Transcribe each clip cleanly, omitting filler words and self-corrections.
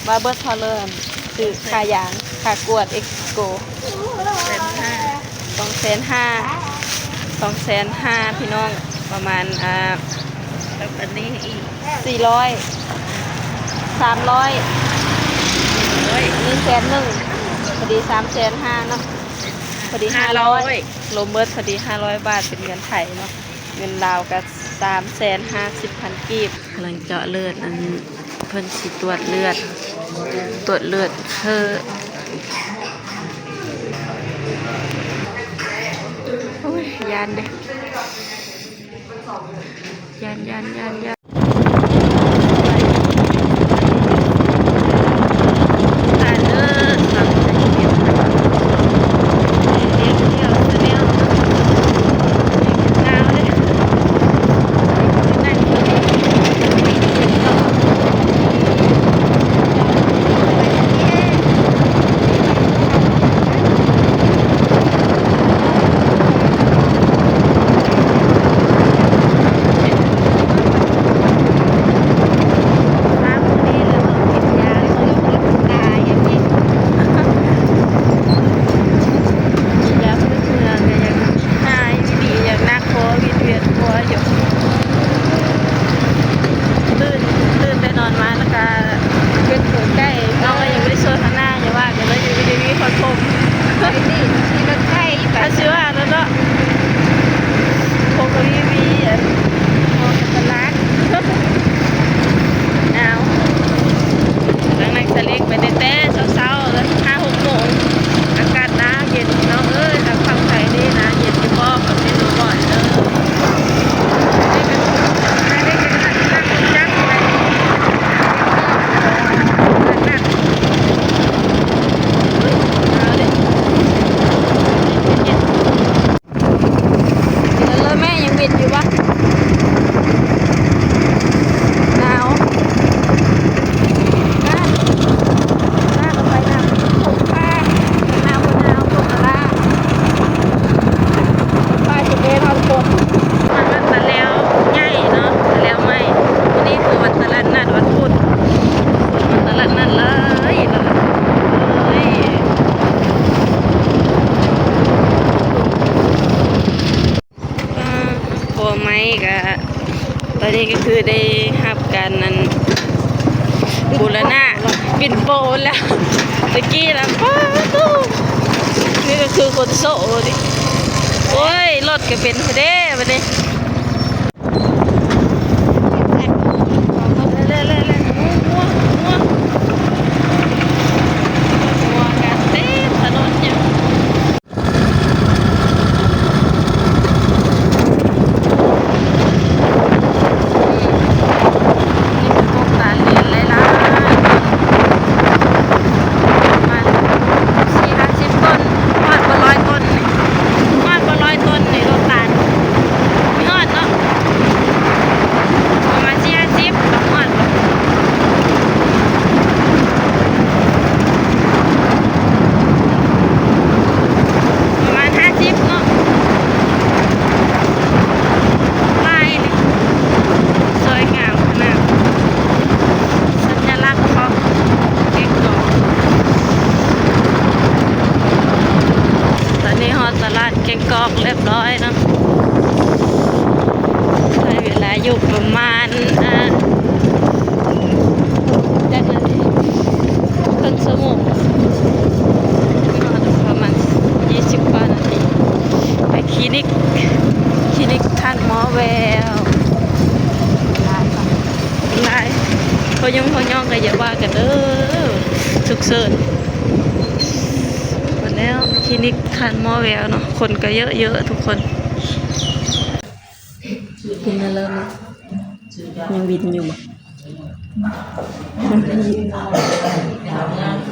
ว่าเบิร์ดทอเลอร์คือขายางขากวดเอ็กโก250,000พี่น้องประมาณอันนี้อีก400 300นี่100,000พอดี350,000เนาะพอดี500ลมเบิร์ดพอดี500 บาทเป็นเงินไทยเนาะเงินลาวกับ350,000 กีบกำลังเจาะเลือดอันเพิ่นสิตรวจเลือดโอ้ยยานเด้ยานตอนนี้ก็คือได้รับการนั้นบูรณะปิ่นโปนแล้วตะกี้แล้วป้าตู้นี่ก็คือคนโซ่ดิโอ้ยรถก็เป็นเด้บัดนี้กอกเรียบร้อยเนาะใช้เวลาอยู่ประมาณจากนาทีครึ่งชั่วโมงประมาณ20 กว่านาทีไปคลินิกท่านหมอแววลายพย่องก็อย่าว่ากันเด้อฉุกเฉินแล้วคลินิกทันหมอแววเนาะคนก็เยอะทุกคนกินมาเริ่มยังวินอยู่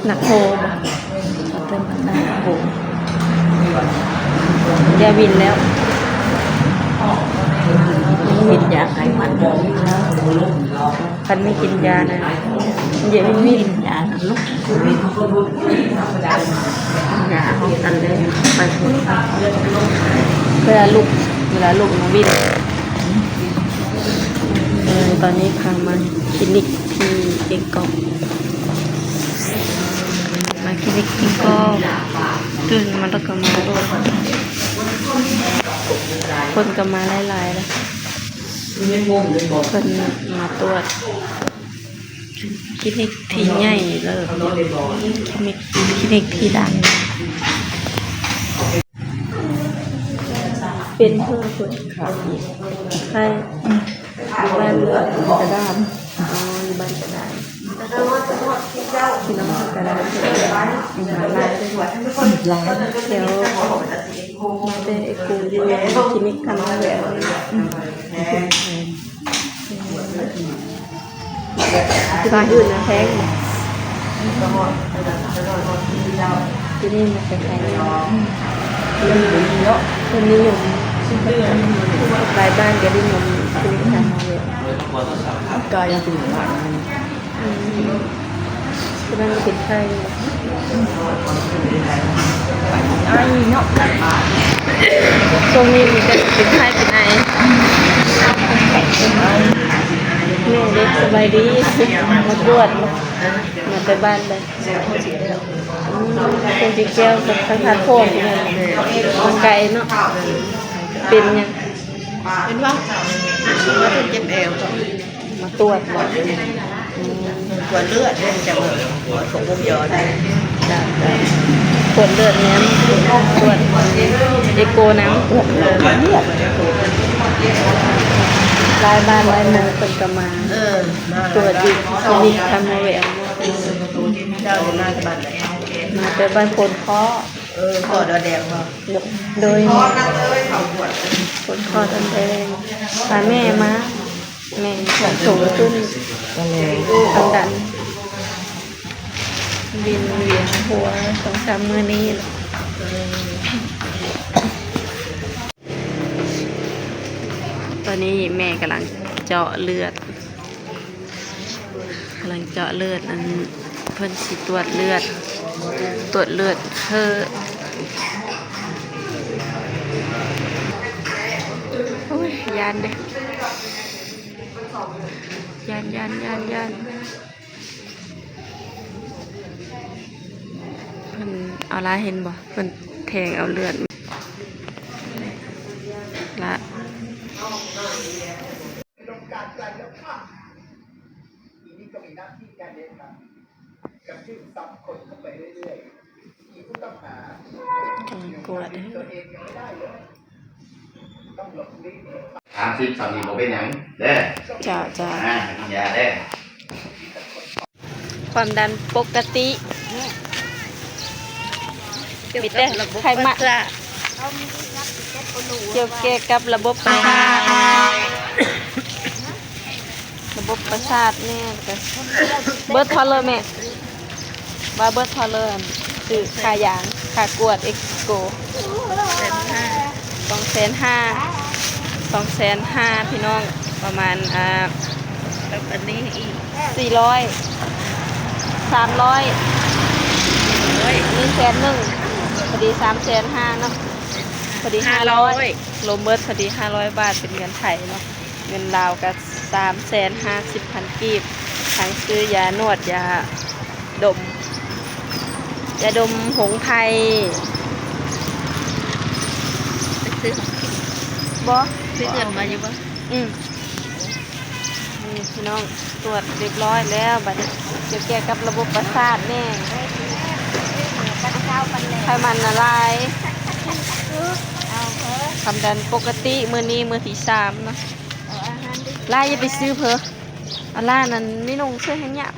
หนักโฮบ่เติมพลังหนักโฮเดี๋ยววินแล้ววินยาไขมันคันไม่กินยานะเดี๋ยววินยาลูกยาห้องกันเลยไปเวลาลูกมาวิ่งตอนนี้พามาคลินิกที่เก่งกอง ตื่นมาแล้วก็มาด้วยคนก็มาหลายๆแล้วคนมาตรวจคลินิกที่ใหญ่เลยคลินิกที่ดังเป็นเพื่อนคนใช่บ้านเรือกระดานอ๋ออยู่บ้านกระดานพี่น้องกระดานลายด้วยลายเดี๋ยวมาเป็นเอกูอยู่คลินิกทำแหวนที่บ้านอื่นนะแพงที่นี่มันเป็นแพงคนนิยมหลายบ้านก็นิยมคลินิกทำแหวน กายยังเป็นหวาน ที่นั่นเป็นไข้ ไอ้เนาะ ช่วงนี้มีแต่เป็นไข้เป็นไอแม่เด็กสบายดีมาตรวจมาไปบ้านเลยเป็นจีแก้วกับทางทานโพดมันไกลเนาะเป็นยัง เป็นว่าว่าเป็นเจ็บเอว มาตรวจบ่ ปวดเลือดเล่นจะเหมือนปวดของวงยอได้ ปวดเลือดเนี้ยปวดเอโกน้ำปวดเลือดลายบ้านลายเมืองเป็นกมา มา ตรวจอีกคลินิกทำแหวน เจ้าอยู่หน้าบ้านไหน มาแต่บ้านโพนข้อ พ่อดอแดงว่า โดยคนคอทันแดงพาแม่มาแม่สูงขึ้นความดันวินเวียนหัว2-3 มื้อนี้ตอนนี้แม่กำลังเจาะเลือดอันเพิ่นสิตรวจเลือดโอ้ยยานเด้ยานเพิ่นเอาลาเห็นบ่เพิ่นแทงเอาเลือดละปวด 30 30บ่เป็นหยังเด้อ จ้า กินยาเด้อ ความดันปกติมีแต่ไขมันเกี่ยวเกี่ยวกับระบบประสาทเนี่ยก็เบิร์ดทอลเลอร์แม่ว่าเบิร์ดทอลเลอร์คือค่ายางค่ากวดเอ็กโก250,000พี่น้องประมาณแล้วอันนี้อีก 400 300100,000พอดี350,000เนาะพอดี500รวมเบิดพอดี500 บาทเป็นเงินไทยเนาะเงินลาวก็350,000 กีบทั้งซื้อยานวดยาดมหงส์ไทย ซื้อ บ่ เงินมาอยู่ปะ นี่พี่น้องตรวจเรียบร้อยแล้วบัดนี้เกี่ยวกับระบบประสาทแน่ไขมันละลายความดันปกติมื้อนี้มื้อที่3เนาะล่าอย่าไปซื้อเพอเอาล่านั้นไม่ลงเสื้อให้ยาก